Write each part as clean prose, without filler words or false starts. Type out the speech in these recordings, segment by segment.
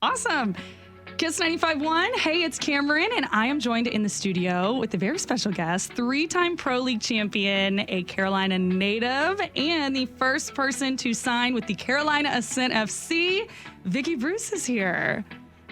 Awesome. Kiss 95.1. Hey, it's Cameron, and I am joined in the studio with a very special guest, three-time Pro League champion, a Carolina native, and the first person to sign with the Carolina Ascent FC. Vickie Bruce is here.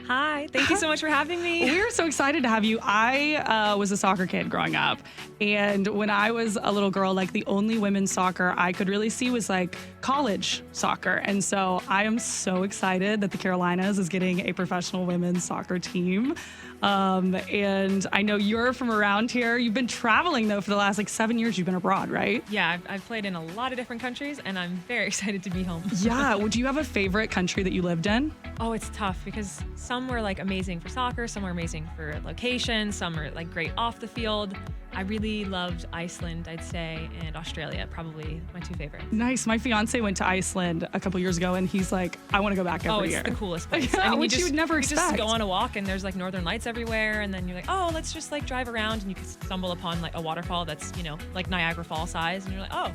Hi, thank you so much for having me. We're so excited to have you. I was a soccer kid growing up, and when I was a little girl, like the only women's soccer I could really see was like college soccer. And so I am so excited that the Carolinas is getting a professional women's soccer team. And I know you're from around here. You've been traveling though for the last 7 years. You've been abroad, right? Yeah, I've played in a lot of different countries, and I'm very excited to be home. Yeah. Would you have a favorite country that you lived in? Oh, it's tough because some were like amazing for soccer, some were amazing for location, some are like great off the field. I really loved Iceland, I'd say, and Australia, probably my two favorites. Nice. My fiance went to Iceland a couple years ago, and he's like, I want to go back every year. Oh, it's the coolest place. Yeah, which you would never expect. You just go on a walk, and there's like northern lights everywhere, and then you're like, oh, let's just like drive around, and you can stumble upon like a waterfall that's, like Niagara Falls size, and you're like, oh.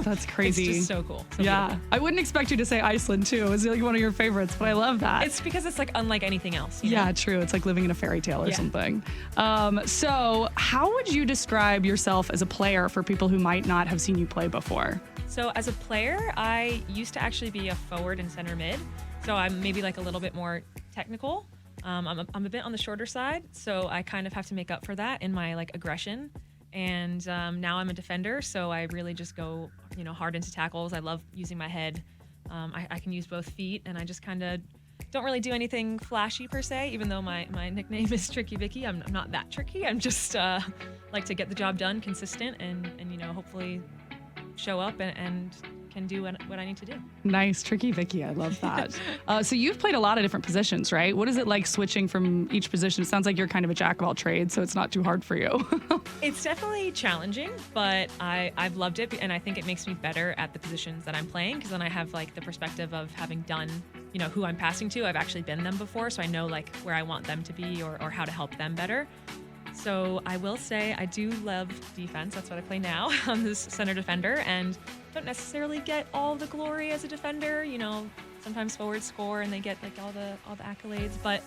That's crazy. It's just so cool. So yeah. beautiful. I wouldn't expect you to say Iceland, too. It's like one of your favorites, but I love that. It's because it's like unlike anything else. Yeah, true. It's like living in a fairy tale or something. So how would you describe yourself as a player for people who might not have seen you play before? So as a player, I used to actually be a forward and center mid. So I'm maybe like a little bit more technical. I'm a bit on the shorter side, so I kind of have to make up for that in my like aggression. And now I'm a defender, so I really just go, hard into tackles. I love using my head. I can use both feet, and I just kind of don't really do anything flashy per se, even though my nickname is Tricky Vickie. I'm not that tricky. I'm just like to get the job done, consistent, and hopefully show up and can do what I need to do. Nice. Tricky Vickie. I love that. So you've played a lot of different positions, right? What is it like switching from each position? It sounds like you're kind of a jack of all trades, so it's not too hard for you. It's definitely challenging, but I've loved it, and I think it makes me better at the positions that I'm playing, because then I have like the perspective of having done, who I'm passing to. I've actually been them before, so I know like where I want them to be or how to help them better. So I will say I do love defense. That's what I play now. I'm this center defender, and don't necessarily get all the glory as a defender. Sometimes forwards score and they get like all the accolades, but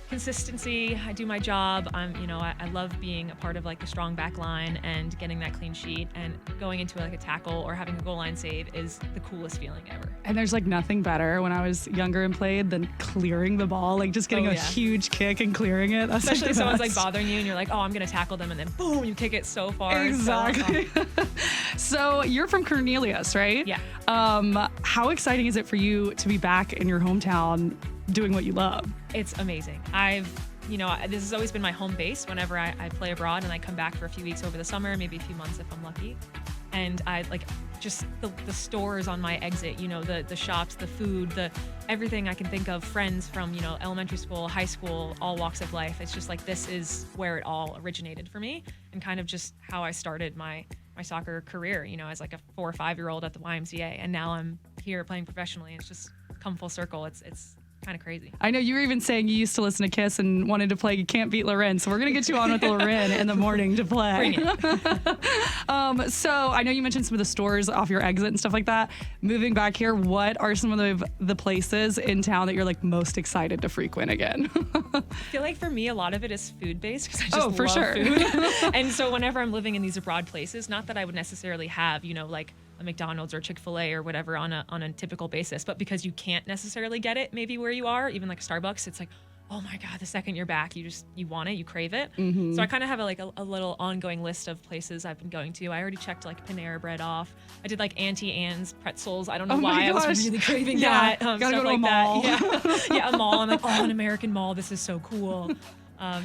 consistency, I do my job. I love being a part of like the strong back line and getting that clean sheet, and going into like a tackle or having a goal line save is the coolest feeling ever. And there's like nothing better when I was younger and played than clearing the ball, like just getting a huge kick and clearing it. That's especially like if someone's like bothering you and you're like, oh, I'm going to tackle them, and then boom, you kick it so far. Exactly. So you're from Cornelius, right? Yeah. How exciting is it for you to be back in your hometown doing what you love? It's amazing. This has always been my home base whenever I play abroad, and I come back for a few weeks over the summer, maybe a few months if I'm lucky. And I like just the stores on my exit, the shops, the food, everything I can think of, friends from, elementary school, high school, all walks of life. It's just like, this is where it all originated for me, and kind of just how I started my soccer career, as like a 4 or 5 year old at the YMCA. And now I'm here playing professionally. It's just come full circle. It's kind of crazy. I know you were even saying you used to listen to Kiss and wanted to play You Can't Beat Loren, so we're going to get you on with Loren in the morning to play. Bring it. So I know you mentioned some of the stores off your exit and stuff like that. Moving back here, what are some of the places in town that you're like most excited to frequent again? I feel like for me, a lot of it is food-based, because I just for love sure. food. And so whenever I'm living in these abroad places, not that I would necessarily have, like a McDonald's or Chick-fil-A or whatever on a typical basis, but because you can't necessarily get it maybe where you are, even like Starbucks, it's like, oh my God, the second you're back, you want it, you crave it. Mm-hmm. So I kind of have a little ongoing list of places I've been going to. I already checked like Panera Bread off. I did like Auntie Anne's pretzels. I don't know why I was really craving that. Gotta stuff go to like a mall. that. Yeah, a mall. I'm like, oh, an American mall. This is so cool.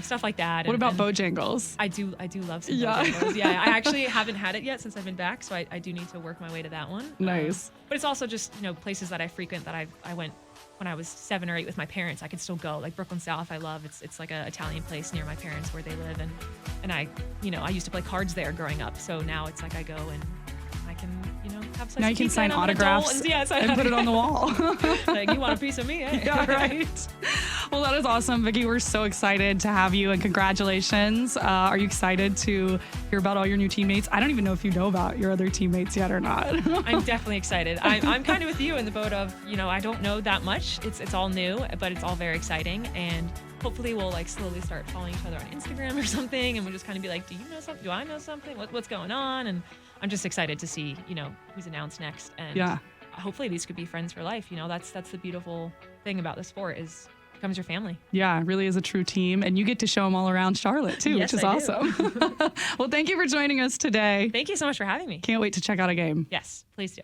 Stuff like that. What about Bojangles? I do love some Bojangles. Yeah, I actually haven't had it yet since I've been back, so I do need to work my way to that one. Nice. But it's also just, places that I frequent that I went when I was 7 or 8 with my parents. I could still go, like Brooklyn South. I love it's like an Italian place near my parents where they live, and I used to play cards there growing up. So now it's like I go and I can have So Now you can sign autographs and put it on the wall. Like, you want a piece of me? Eh? Yeah, right. Well, that is awesome, Vickie. We're so excited to have you, and congratulations. Are you excited to hear about all your new teammates? I don't even know if you know about your other teammates yet or not. I'm definitely excited. I'm kind of with you in the boat of, I don't know that much. It's all new, but it's all very exciting. And hopefully we'll like slowly start following each other on Instagram or something. And we'll just kind of be like, do you know something? Do I know something? What's going on? And I'm just excited to see, who's announced next. And yeah. Hopefully these could be friends for life. That's the beautiful thing about the sport is becomes your family. Yeah, it really is a true team. And you get to show them all around Charlotte too, Yes, which is awesome. Well, thank you for joining us today. Thank you so much for having me. Can't wait to check out a game. Yes, please do.